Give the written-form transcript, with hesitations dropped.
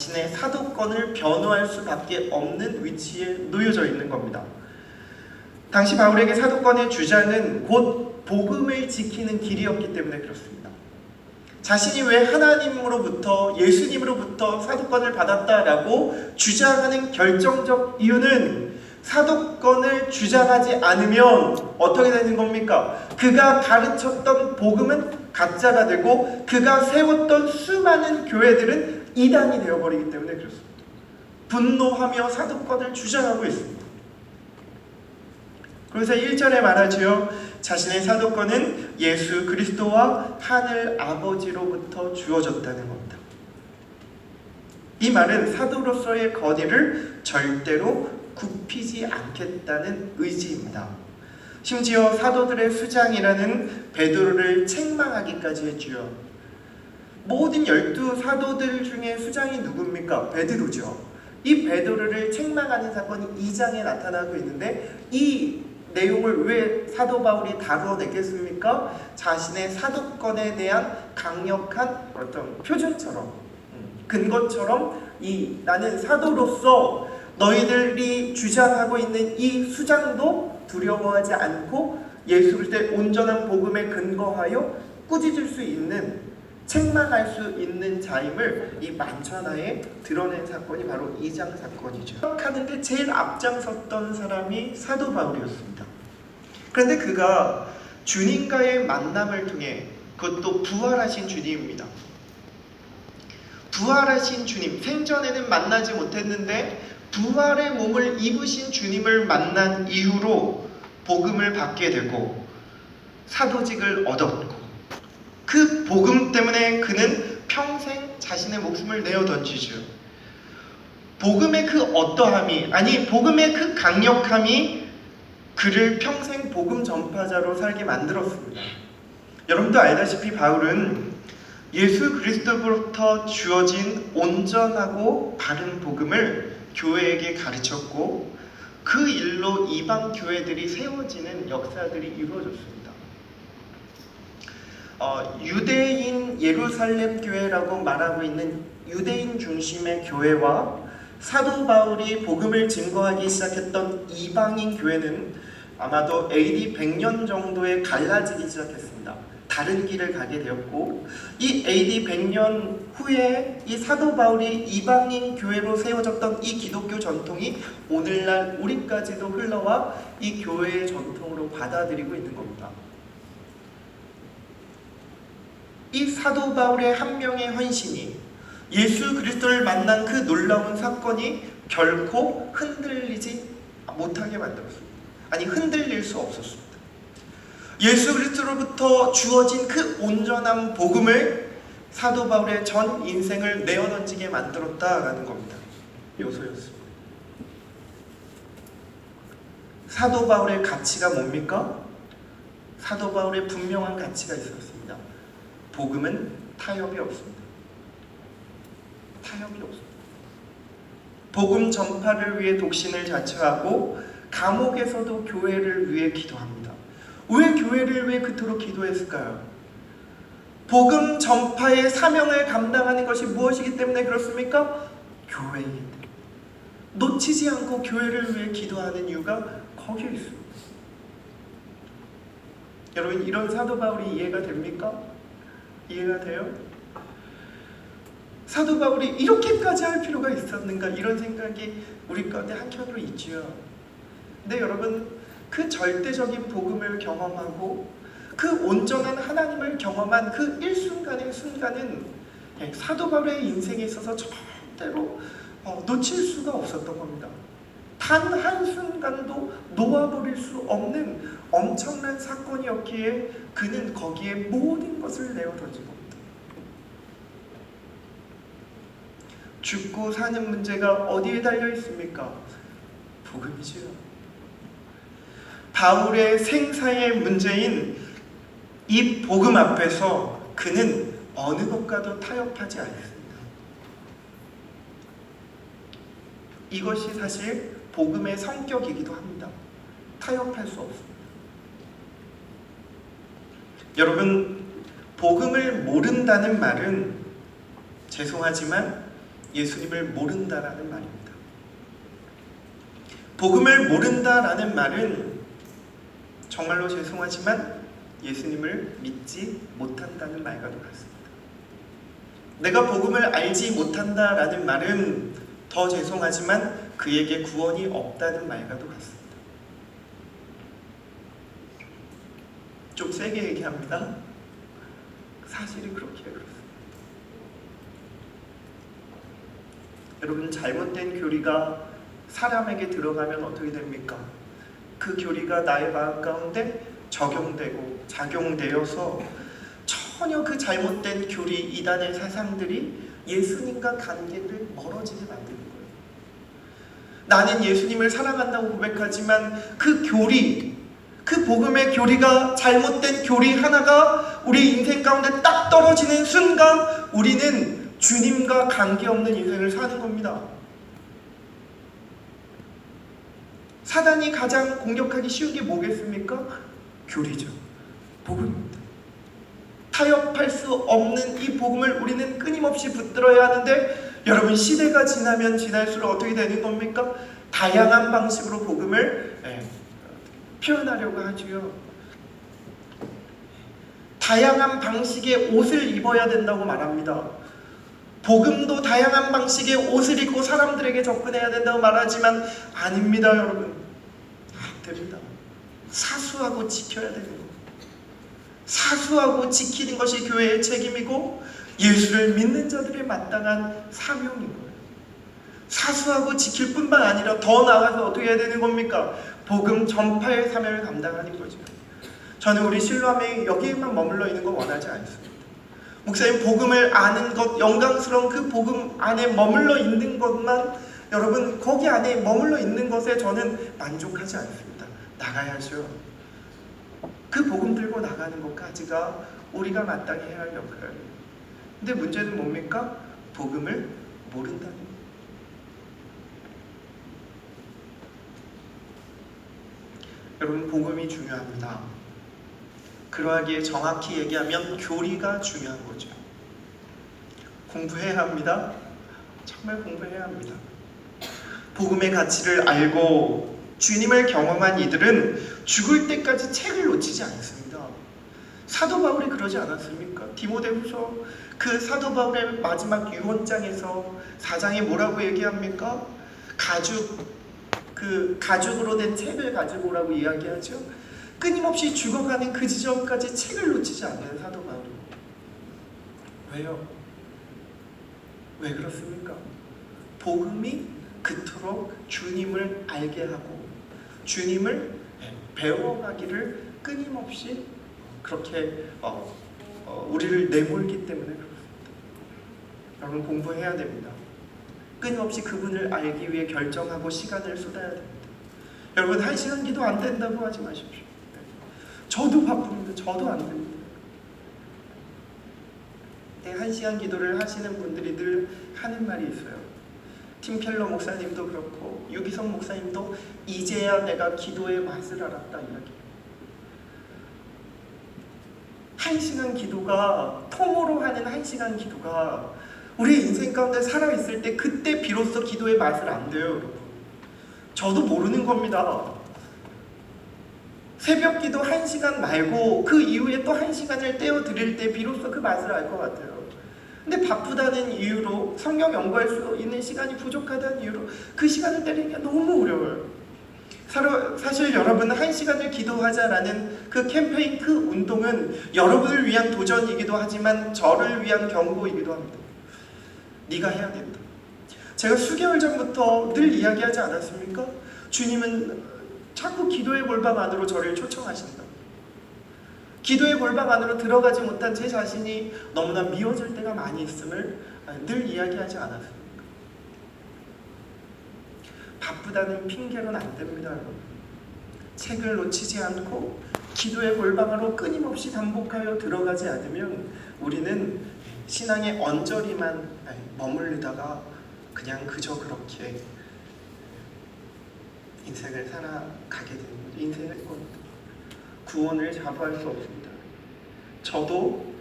자신의 사도권을 변호할 수밖에 없는 위치에 놓여져 있는 겁니다. 당시 바울에게 사도권의 주장은 곧 복음을 지키는 길이었기 때문에 그렇습니다. 자신이 왜 하나님으로부터, 예수님으로부터 사도권을 받았다라고 주장하는 결정적 이유는 사도권을 주장하지 않으면 어떻게 되는 겁니까? 그가 가르쳤던 복음은 가짜가 되고 그가 세웠던 수많은 교회들은 이단이 되어버리기 때문에 그렇습니다. 분노하며 사도권을 주장하고 있습니다. 그래서 1절에 말하지요. 자신의 사도권은 예수 그리스도와 하늘 아버지로부터 주어졌다는 겁니다. 이 말은 사도로서의 거리를 절대로 굽히지 않겠다는 의지입니다. 심지어 사도들의 수장이라는 베드로를 책망하기까지 했지요. 모든 12사도들 중에 수장이 누굽니까? 베드로죠. 이 베드로를 책망하는 사건이 2장에 나타나고 있는데 이 내용을 왜 사도 바울이 다루어냈겠습니까? 자신의 사도권에 대한 강력한 어떤 표준처럼, 근거처럼 나는 사도로서 너희들이 주장하고 있는 이 수장도 두려워하지 않고 예수 그리스도의 온전한 복음에 근거하여 꾸짖을 수 있는, 책망할 수 있는 자임을 이 만천하에 드러낸 사건이 바로 2장 사건이죠. 하는데 제일 앞장섰던 사람이 사도 바울이었습니다. 그런데 그가 주님과의 만남을 통해, 그것도 부활하신 주님입니다. 부활하신 주님, 생전에는 만나지 못했는데 부활의 몸을 입으신 주님을 만난 이후로 복음을 받게 되고 사도직을 얻었고, 그 복음 때문에 그는 평생 자신의 목숨을 내어 던지죠. 복음의 그 어떠함이, 아니 복음의 그 강력함이 그를 평생 복음 전파자로 살게 만들었습니다. 여러분도 알다시피 바울은 예수 그리스도로부터 주어진 온전하고 바른 복음을 교회에게 가르쳤고 그 일로 이방 교회들이 세워지는 역사들이 이루어졌습니다. 유대인 예루살렘 교회라고 말하고 있는 유대인 중심의 교회와 사도 바울이 복음을 증거하기 시작했던 이방인 교회는 아마도 AD 100년 정도에 갈라지기 시작했습니다. 다른 길을 가게 되었고, 이 AD 100년 후에 이 사도 바울이 이방인 교회로 세워졌던 이 기독교 전통이 오늘날 우리까지도 흘러와 이 교회의 전통으로 받아들이고 있는 겁니다. 이 사도 바울의 한 명의 헌신이, 예수 그리스도를 만난 그 놀라운 사건이 결코 흔들리지 못하게 만들었습니다. 아니, 흔들릴 수 없었습니다. 예수 그리스도로부터 주어진 그 온전한 복음을 사도 바울의 전 인생을 내어던지게 만들었다라는 겁니다. 요소였습니다. 사도 바울의 가치가 뭡니까? 사도 바울의 분명한 가치가 있었습니다. 복음은 타협이 없습니다. 타협이 없습니다. 복음 전파를 위해 독신을 자처하고 감옥에서도 교회를 위해 기도합니다. 왜 교회를 위해 그토록 기도했을까요? 복음 전파의 사명을 감당하는 것이 무엇이기 때문에 그렇습니까? 교회이기 때문에. 놓치지 않고 교회를 위해 기도하는 이유가 거기에 있습니다. 여러분, 이런 사도 바울이 이해가 됩니까? 이해가 돼요? 사도 바울이 이렇게까지 할 필요가 있었는가, 이런 생각이 우리 가운데 한켠으로 있지요. 근데 여러분, 그 절대적인 복음을 경험하고 그 온전한 하나님을 경험한 그 일순간의 순간은 사도 바울의 인생에 있어서 절대로 놓칠 수가 없었던 겁니다. 단 한순간도 놓아버릴 수 없는 엄청난 사건이었기에 그는 거기에 모든 것을 내어 던진 겁니다. 죽고 사는 문제가 어디에 달려 있습니까? 복음이지요. 바울의 생사의 문제인 이 복음 앞에서 그는 어느 것과도 타협하지 않습니다. 이것이 사실 복음의 성격이기도 합니다. 타협할 수 없습니다. 여러분, 복음을 모른다는 말은 죄송하지만 예수님을 모른다라는 말입니다. 복음을 모른다라는 말은 정말로 죄송하지만 예수님을 믿지 못한다는 말과도 같습니다. 내가 복음을 알지 못한다라는 말은 더 죄송하지만 그에게 구원이 없다는 말과도 같습니다. 좀 세게 얘기합니다. 사실이 그렇게 그렇습니다. 여러분, 잘못된 교리가 사람에게 들어가면 어떻게 됩니까? 그 교리가 나의 마음 가운데 적용되고 작용되어서 전혀 그 잘못된 교리, 이단의 사상들이 예수님과 관계를 멀어지게 만드는 거예요. 나는 예수님을 사랑한다고 고백하지만 그 교리, 그 복음의 교리가 잘못된 교리 하나가 우리 인생 가운데 딱 떨어지는 순간 우리는 주님과 관계없는 인생을 사는 겁니다. 사단이 가장 공격하기 쉬운 게 뭐겠습니까? 교리죠. 복음입니다. 타협할 수 없는 이 복음을 우리는 끊임없이 붙들어야 하는데, 여러분, 시대가 지나면 지날수록 어떻게 되는 겁니까? 다양한 방식으로 복음을 표현하려고 하죠. 다양한 방식의 옷을 입어야 된다고 말합니다. 복음도 다양한 방식의 옷을 입고 사람들에게 접근해야 된다고 말하지만 아닙니다, 여러분. 안 됩니다. 사수하고 지켜야 되는 겁니다. 사수하고 지키는 것이 교회의 책임이고 예수를 믿는 자들의 마땅한 사명인 거예요. 사수하고 지킬 뿐만 아니라 더 나아가서 어떻게 해야 되는 겁니까? 복음 전파의 사명을 감당하는 거죠. 저는 우리 실로암에 여기에만 머물러 있는 거 원하지 않습니다. 목사님, 복음을 아는 것, 영광스러운 그 복음 안에 머물러 있는 것만, 여러분, 거기 안에 머물러 있는 것에 저는 만족하지 않습니다. 나가야죠. 그 복음 들고 나가는 것까지가 우리가 마땅히 해야 할 역할이에요. 근데 문제는 뭡니까? 복음을 모른다는 거예요. 여러분, 복음이 중요합니다. 그러하기에 정확히 얘기하면 교리가 중요한 거죠. 공부해야 합니다. 정말 공부해야 합니다. 복음의 가치를 알고 주님을 경험한 이들은 죽을 때까지 책을 놓치지 않습니다. 사도 바울이 그러지 않았습니까? 디모데후서 그 사도 바울의 마지막 유언장에서 4장에 뭐라고 얘기합니까? 가죽으로 된 책을 가지고 오라고 이야기하죠. 끊임없이 죽어가는 그 지점까지 책을 놓치지 않는 사도 바울이. 왜요? 왜 그렇습니까? 복음이 그토록 주님을 알게 하고 주님을 배워가기를 끊임없이 그렇게 우리를 내몰기 때문에 그렇습니다. 여러분, 공부해야 됩니다. 끊임없이 그분을 알기 위해 결정하고 시간을 쏟아야 됩니다. 여러분, 1시간 기도 안 된다고 하지 마십시오. 저도 바쁩니다. 저도 안 됩니다. 1시간 기도를 하시는 분들이 늘 하는 말이 있어요. 팀켈러 목사님도 그렇고 유기성 목사님도 이제야 내가 기도의 맛을 알았다 이야기해요. 1시간 기도가, 통으로 하는 1시간 기도가 우리 인생 가운데 살아있을 때 그때 비로소 기도의 맛을 안돼요, 여러분. 저도 모르는 겁니다. 새벽 기도 1시간 말고 그 이후에 또 1시간을 떼어 드릴 때 비로소 그 맛을 알 것 같아요. 근데 바쁘다는 이유로, 성경 연구할 수 있는 시간이 부족하다는 이유로 그 시간을 때리기가 너무 어려워요. 사실 여러분, 1시간을 기도하자라는 그 캠페인, 그 운동은 여러분을 위한 도전이기도 하지만 저를 위한 경고이기도 합니다. 네가 해야 된다. 제가 수개월 전부터 늘 이야기하지 않았습니까? 주님은 자꾸 기도의 골방 안으로 저를 초청하신다. 기도의 골방 안으로 들어가지 못한 제 자신이 너무나 미워질 때가 많이 있음을 늘 이야기하지 않았습니까? 바쁘다는 핑계로는 안 됩니다, 여러분. 책을 놓치지 않고 기도의 골방으로 끊임없이 반복하여 들어가지 않으면 우리는 신앙의 언저리만 머무르다가 그냥 그저 그렇게 인생을 살아가게 되는 거죠. 인생을 구원을 자부할 수 없습니다. 저도